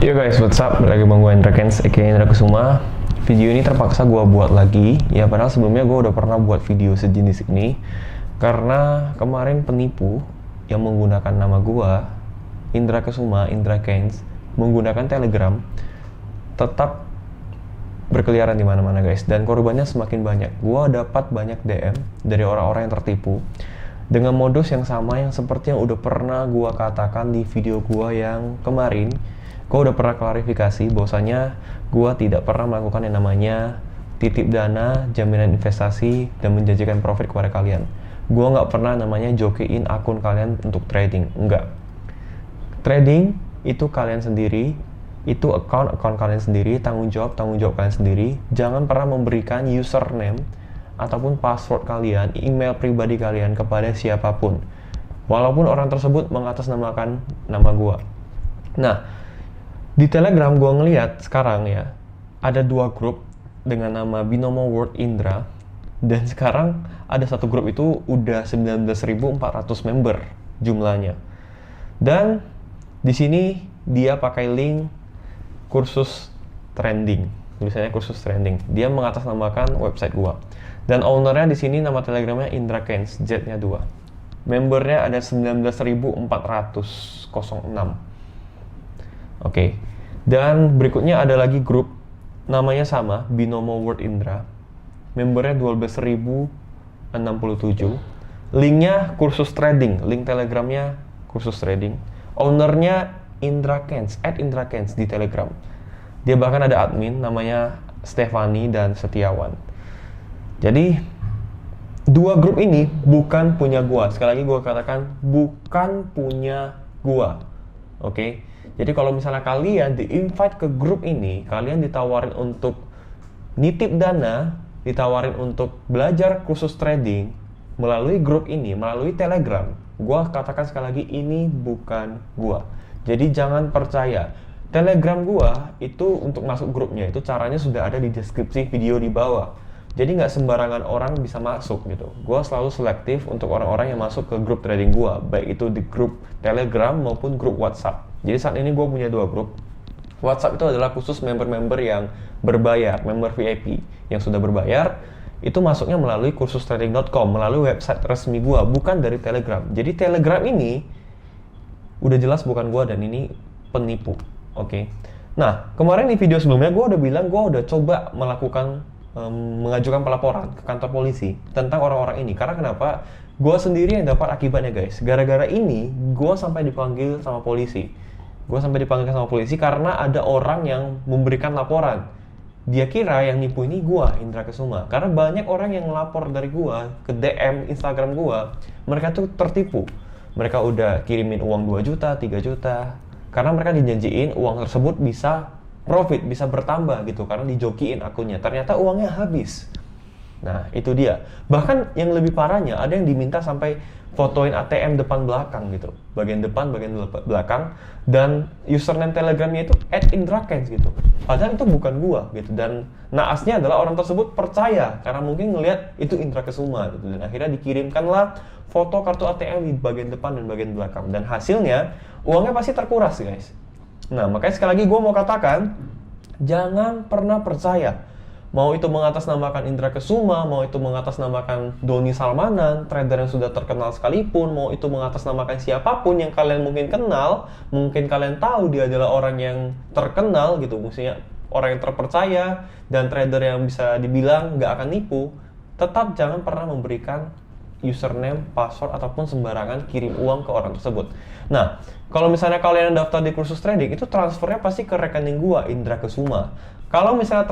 Yo guys, what's up? Lagi bang gue Indra Kens, aka Indra Kusuma. Video ini terpaksa gue buat lagi. Ya padahal sebelumnya gue udah pernah buat video sejenis ini. Karena kemarin penipu yang menggunakan nama gue, Indra Kusuma, Indra Kens, menggunakan Telegram, tetap berkeliaran di mana-mana guys. Dan korbannya semakin banyak. Gue dapat banyak DM dari orang-orang yang tertipu dengan modus yang sama yang seperti yang udah pernah gue katakan di video gue yang kemarin. Gue udah pernah klarifikasi bahwasanya gue tidak pernah melakukan yang namanya titip dana, jaminan investasi, dan menjanjikan profit kepada kalian. Gue nggak pernah namanya jokiin akun kalian untuk trading, enggak. Trading itu kalian sendiri, itu account kalian sendiri, tanggung jawab kalian sendiri. Jangan pernah memberikan username ataupun password kalian, email pribadi kalian kepada siapapun, walaupun orang tersebut mengatasnamakan nama gue. Nah, di Telegram gue ngeliat sekarang ya, ada 2 grup dengan nama Binomo World Indra, dan sekarang ada satu grup itu udah 19.400 member jumlahnya. Dan di sini dia pakai link kursus trending, tulisannya kursus trending. Dia mengatasnamakan website gua. Dan ownernya di sini nama Telegramnya Indra Kens, Z-nya 2. Membernya ada 19.406. Oke. Dan berikutnya ada lagi grup namanya sama, Binomo World Indra. Membernya 12.067. Linknya kursus trading, link Telegramnya kursus trading. Ownernya Indra Kens, @Indra Kens di Telegram. Dia bahkan ada admin namanya Stefani dan Setiawan. Jadi 2 grup ini bukan punya gua. Sekali lagi gua katakan bukan punya gua. Oke. Jadi kalau misalnya kalian di-invite ke grup ini, kalian ditawarin untuk nitip dana, ditawarin untuk belajar kursus trading melalui grup ini, melalui Telegram, gua katakan sekali lagi ini bukan gua. Jadi jangan percaya. Telegram gua itu untuk masuk grupnya itu caranya sudah ada di deskripsi video di bawah. Jadi nggak sembarangan orang bisa masuk gitu. Gua selalu selektif untuk orang-orang yang masuk ke grup trading gua, baik itu di grup Telegram maupun grup WhatsApp. Jadi saat ini gue punya 2 grup. WhatsApp itu adalah khusus member-member yang berbayar, member VIP yang sudah berbayar. Itu masuknya melalui kursustrading.com, melalui website resmi gue, bukan dari Telegram. Jadi Telegram ini udah jelas bukan gue dan ini penipu. Oke. Nah, kemarin di video sebelumnya gue udah bilang gue udah coba melakukan mengajukan pelaporan ke kantor polisi tentang orang-orang ini. Karena kenapa? Gue sendiri yang dapat akibatnya guys. Gara-gara ini gue sampai dipanggil sama polisi. Karena ada orang yang memberikan laporan. Dia kira yang nipu ini gua, Indra Kusuma. Karena banyak orang yang lapor dari gua ke DM Instagram gua, mereka tuh tertipu. Mereka udah kirimin uang 2 juta, 3 juta. Karena mereka dijanjiin uang tersebut bisa profit, bisa bertambah gitu. Karena dijokiin akunnya. Ternyata uangnya habis. Nah, itu dia. Bahkan yang lebih parahnya, ada yang diminta sampai fotoin ATM depan belakang gitu. Bagian depan, bagian belakang. Dan username Telegramnya itu @indrakens gitu. Padahal itu bukan gua gitu. Dan naasnya adalah orang tersebut percaya karena mungkin ngelihat itu Indra Kusuma gitu. Dan akhirnya dikirimkanlah foto kartu ATM di bagian depan dan bagian belakang. Dan hasilnya uangnya pasti terkuras guys. Nah, makanya sekali lagi gua mau katakan, jangan pernah percaya. Mau itu mengatasnamakan Indra Kusuma, mau itu mengatasnamakan Doni Salmanan, trader yang sudah terkenal sekalipun, mau itu mengatasnamakan siapapun yang kalian mungkin kenal, mungkin kalian tahu dia adalah orang yang terkenal gitu, maksudnya orang yang terpercaya dan trader yang bisa dibilang nggak akan nipu, tetap jangan pernah memberikan username, password, ataupun sembarangan kirim uang ke orang tersebut. Nah, kalau misalnya kalian daftar di kursus trading, itu transfernya pasti ke rekening gua, Indra Kusuma. Kalau misalnya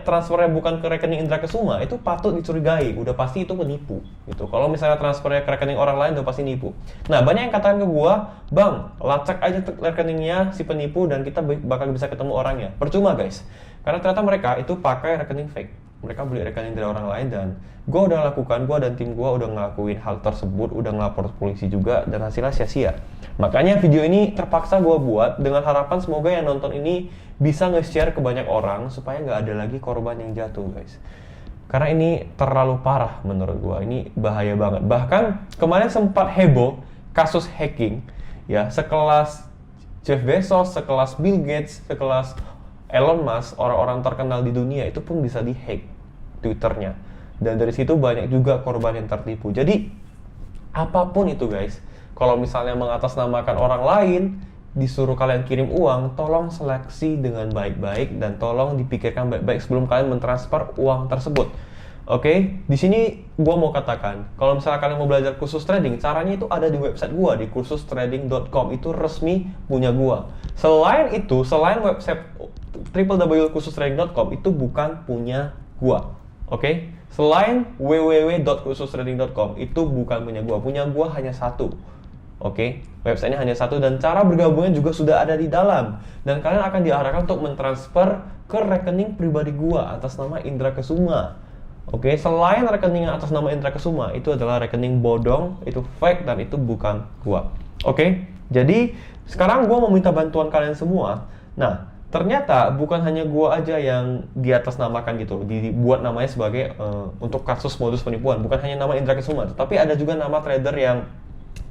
transfernya bukan ke rekening Indra Kusuma, itu patut dicurigai, udah pasti itu penipu gitu. Kalau misalnya transfernya ke rekening orang lain, udah pasti nipu. Nah, banyak yang katakan ke gua, "Bang, lacak aja rekeningnya si penipu dan kita bakal bisa ketemu orangnya." Percuma guys, karena ternyata mereka itu pakai rekening fake. Mereka beli rekening dari orang lain dan gue udah lakukan, gue dan tim gue udah ngelakuin hal tersebut, udah ngelapor polisi juga dan hasilnya sia-sia. Makanya video ini terpaksa gue buat dengan harapan semoga yang nonton ini bisa nge-share ke banyak orang supaya nggak ada lagi korban yang jatuh guys. Karena ini terlalu parah menurut gue, ini bahaya banget. Bahkan kemarin sempat heboh kasus hacking ya, sekelas Jeff Bezos, sekelas Bill Gates, sekelas Elon Musk, orang-orang terkenal di dunia itu pun bisa dihack Twitternya. Dan dari situ banyak juga korban yang tertipu. Jadi apapun itu guys, kalau misalnya mengatasnamakan orang lain, disuruh kalian kirim uang, tolong seleksi dengan baik-baik dan tolong dipikirkan baik-baik sebelum kalian mentransfer uang tersebut. Oke, di sini gua mau katakan, kalau misalnya kalian mau belajar kursus trading, caranya itu ada di website gua di kursustrading.com, itu resmi punya gua. Selain itu, selain website www.kursustrading.com itu bukan punya gua. Oke, selain www.kursustrading.com itu bukan punya gua hanya satu. Oke, websitenya hanya satu dan cara bergabungnya juga sudah ada di dalam. Dan kalian akan diarahkan untuk mentransfer ke rekening pribadi gua atas nama Indra Kesuma. Oke, selain rekening atas nama Indra Kesuma, itu adalah rekening bodong, itu fake dan itu bukan gua. Oke, jadi sekarang gua mau minta bantuan kalian semua. Nah, ternyata bukan hanya gua aja yang di atas namakan gitu, dibuat namanya sebagai untuk kasus modus penipuan. Bukan hanya nama Indra Kesuma, tapi ada juga nama trader yang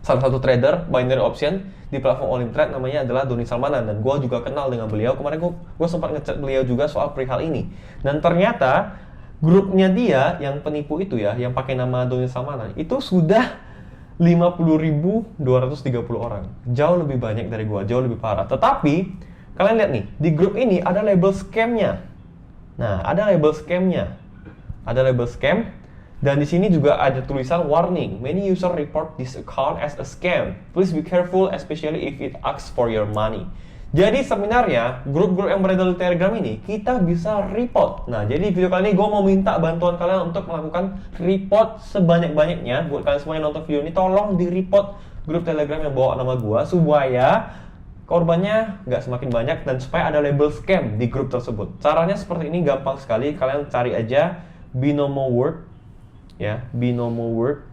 salah satu trader binary option di platform All In Trade namanya adalah Doni Salmanan, dan gua juga kenal dengan beliau. Kemarin gua sempat ngechat beliau juga soal perihal ini. Dan ternyata grupnya dia yang penipu itu ya, yang pakai nama Doni Salmanan itu sudah 50.230 orang. Jauh lebih banyak dari gua, jauh lebih parah. Tetapi kalian lihat nih, di grup ini ada label scam-nya. Nah, ada label scam-nya. Ada label scam. Dan di sini juga ada tulisan warning. Many user report this account as a scam. Please be careful, especially if it asks for your money. Jadi sebenarnya, grup-grup yang beredar di Telegram ini, kita bisa report. Nah, jadi di video kali ini gue mau minta bantuan kalian untuk melakukan report sebanyak-banyaknya. Buat kalian semua yang nonton video ini, tolong di-report grup Telegram yang bawa nama gue, supaya korbannya nggak semakin banyak dan supaya ada label scam di grup tersebut. Caranya seperti ini, gampang sekali. Kalian cari aja Binomo World, ya, Binomo World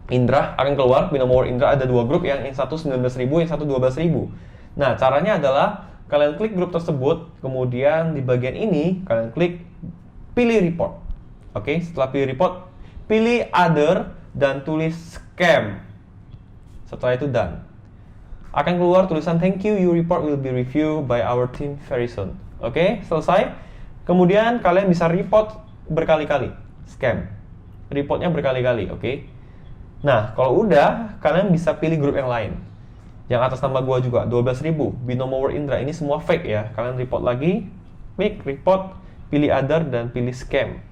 Indra akan keluar. Binomo World Indra ada dua grup, yang satu 19.000, yang satu 12.000. Nah, caranya adalah kalian klik grup tersebut, kemudian di bagian ini kalian klik pilih report. Oke, setelah pilih report, pilih other dan tulis scam. Setelah itu done. Akan keluar tulisan thank you, your report will be reviewed by our team very soon. Oke, selesai. Kemudian kalian bisa report berkali-kali scam. Reportnya berkali-kali, oke. Nah, kalau udah, kalian bisa pilih grup yang lain. Yang atas nama gua juga 12.000, Binomo World Indra, ini semua fake ya. Kalian report lagi, klik report, pilih other dan pilih scam.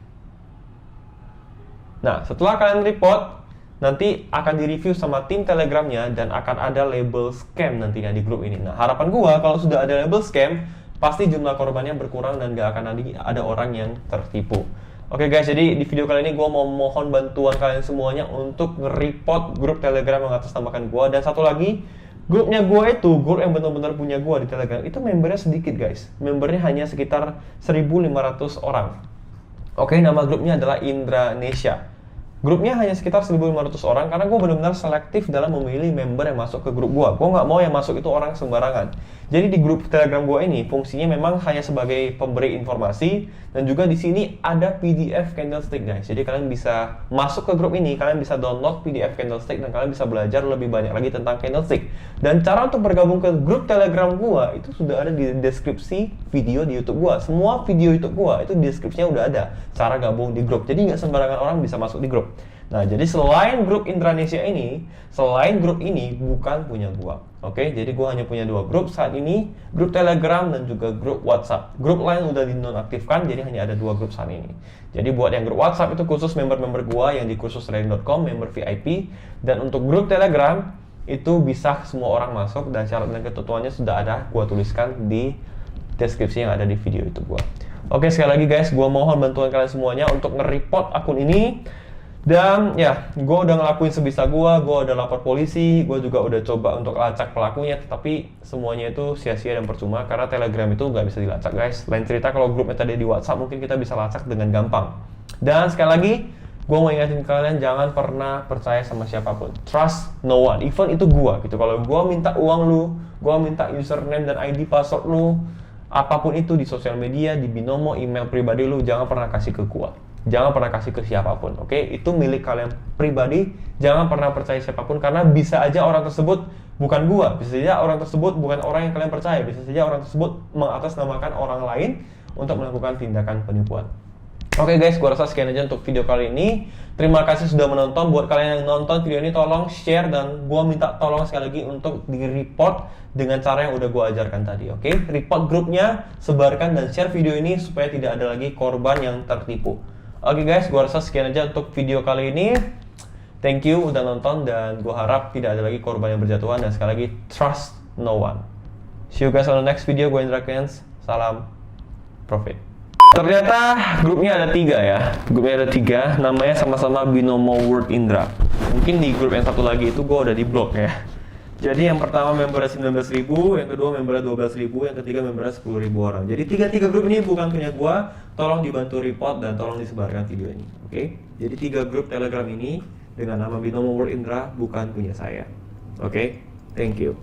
Nah, setelah kalian report, nanti akan direview sama tim Telegramnya dan akan ada label scam nantinya di grup ini. Nah, harapan gua kalau sudah ada label scam, pasti jumlah korbannya berkurang dan gak akan ada orang yang tertipu. Oke guys, jadi di video kali ini gua mau mohon bantuan kalian semuanya untuk nge-report grup Telegram yang atasnamakan gua. Dan satu lagi, grupnya gua itu, grup yang benar-benar punya gua di Telegram, itu membernya sedikit guys. Membernya hanya sekitar 1.500 orang. Oke, nama grupnya adalah Indranesia. Grupnya hanya sekitar 1.500 orang karena gue benar-benar selektif dalam memilih member yang masuk ke grup gue. Gue nggak mau yang masuk itu orang sembarangan. Jadi di grup Telegram gue ini fungsinya memang hanya sebagai pemberi informasi, dan juga di sini ada PDF candlestick guys. Jadi kalian bisa masuk ke grup ini, kalian bisa download PDF candlestick dan kalian bisa belajar lebih banyak lagi tentang candlestick. Dan cara untuk bergabung ke grup Telegram gue itu sudah ada di deskripsi video di YouTube gue. Semua video YouTube gue itu di deskripsinya udah ada cara gabung di grup. Jadi nggak sembarangan orang bisa masuk di grup. Nah, jadi selain grup Indranesia ini, selain grup ini bukan punya gua. Oke, jadi gua hanya punya dua grup saat ini, grup Telegram dan juga grup WhatsApp. Grup lain udah dinonaktifkan, jadi hanya ada dua grup saat ini. Jadi buat yang grup WhatsApp itu khusus member-member gua yang di kursustrading.com, member VIP, dan untuk grup Telegram itu bisa semua orang masuk dan syarat dan ketentuannya sudah ada gua tuliskan di deskripsi yang ada di video YouTube gua. Oke, sekali lagi guys, gua mohon bantuan kalian semuanya untuk nge-report akun ini. Dan ya, gue udah ngelakuin sebisa gue udah lapor polisi, gue juga udah coba untuk lacak pelakunya, tetapi semuanya itu sia-sia dan percuma karena Telegram itu nggak bisa dilacak guys. Lain cerita kalau grupnya tadi di WhatsApp mungkin kita bisa lacak dengan gampang. Dan sekali lagi, gue mau ingatin kalian jangan pernah percaya sama siapapun. Trust no one, even itu gue gitu. Kalau gue minta uang lu, gue minta username dan ID password lu, apapun itu di sosial media, di Binomo, email pribadi lu, jangan pernah kasih ke gue. Jangan pernah kasih ke siapapun, oke? Itu milik kalian pribadi. Jangan pernah percaya siapapun karena bisa aja orang tersebut bukan gua, bisa saja orang tersebut bukan orang yang kalian percaya, bisa saja orang tersebut mengatasnamakan orang lain untuk melakukan tindakan penipuan. Oke guys, gua rasa sekian aja untuk video kali ini. Terima kasih sudah menonton. Buat kalian yang nonton video ini, tolong share, dan gua minta tolong sekali lagi untuk di-report dengan cara yang udah gua ajarkan tadi, oke? Report grupnya, sebarkan dan share video ini supaya tidak ada lagi korban yang tertipu. Oke guys, gua rasa sekian aja untuk video kali ini. Thank you udah nonton, dan gua harap tidak ada lagi korban yang berjatuhan, dan sekali lagi trust no one. See you guys on the next video. Gua Indra Kens. Salam profit. Ternyata grupnya ada 3 ya. Grupnya ada 3, namanya sama-sama Binomo World Indra. Mungkin di grup yang satu lagi itu gue udah di blok ya. Jadi yang pertama membernya 19.000, yang kedua membernya 12.000, yang ketiga membernya 10.000 orang. Jadi 3 grup ini bukan punya gue. Tolong dibantu report dan tolong disebarkan video ini, oke? Jadi 3 grup Telegram ini dengan nama Binomo World Indra bukan punya saya. Oke? Thank you.